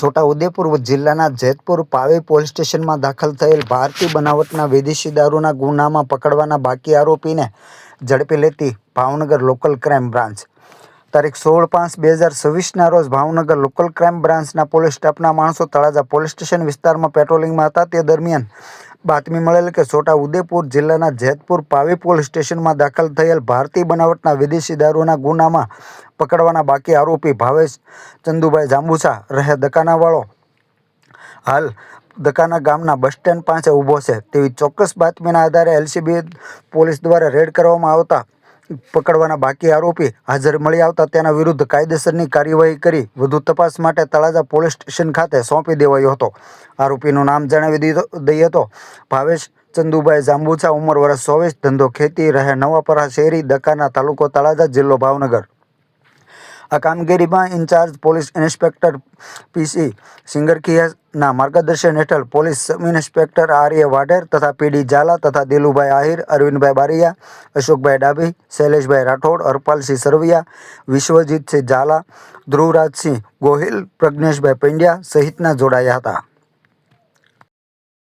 છોટાઉદેપુર જિલ્લાના જેતપુર પાવી પોલીસ સ્ટેશનમાં દાખલ થયેલ ભારતીય બનાવટના વિદેશી દારૂના ગુનામાં પકડવાના બાકી આરોપીને ઝડપી લેતી ભાવનગર લોકલ ક્રાઇમ બ્રાન્ચ તારીખ 16/5/2026ના રોજ ભાવનગર લોકલ ક્રાઇમ બ્રાન્ચના પોલીસ સ્ટાફના માણસો તળાજા પોલીસ સ્ટેશન વિસ્તારમાં પેટ્રોલિંગમાં હતા. તે દરમિયાન બાતમી મળેલ કે છોટાઉદેપુર જિલ્લાના જેતપુર પાવી પોલીસ સ્ટેશનમાં દાખલ થયેલ ભારતીય બનાવટના વિદેશી દારૂના ગુનામાં પકડવાના બાકી આરોપી ભાવેશ ચંદુભાઈ જાંબુચા રહે દકાનાવાળો હાલ દકાના ગામના બસ સ્ટેન્ડ પાસે ઊભો છે તેવી ચોક્કસ બાતમીના આધારે એલસીબી પોલીસ દ્વારા રેડ કરવામાં આવતા પકડવાના બાકી આરોપી હાજર મળી આવતા તેના વિરુદ્ધ કાયદેસરની કાર્યવાહી કરી વધુ તપાસ માટે તળાજા પોલીસ સ્ટેશન ખાતે સોંપી દેવાયો હતો. આરોપીનું નામ જણાવી દઈએ તો ભાવેશ ચંદુભાઈ જાંબુચા, ઉંમર વર્ષ 24, ધંધો ખેતી, રહે નવાપરા શેરી, દકાના, તાલુકો તળાજા, જિલ્લો ભાવનગર. આ કામગીરીમાં ઇન્ચાર્જ પોલીસ ઇન્સ્પેક્ટર પીસી સિંગરખિયાના માર્ગદર્શન હેઠળ પોલીસ સબ ઇન્સ્પેક્ટર આર્ય વાઢેર તથા પીડી ઝાલા તથા દિલુભાઈ આહિર, અરવિંદભાઈ બારિયા, અશોકભાઈ ડાભી, શૈલેષભાઈ રાઠોડ, હરપાલસિંહ સરવૈયા, વિશ્વજીતસિંહ ઝાલા, ધ્રુવરાજસિંહ ગોહિલ, પ્રજ્ઞેશભાઈ પંડ્યા સહિતના જોડાયા હતા.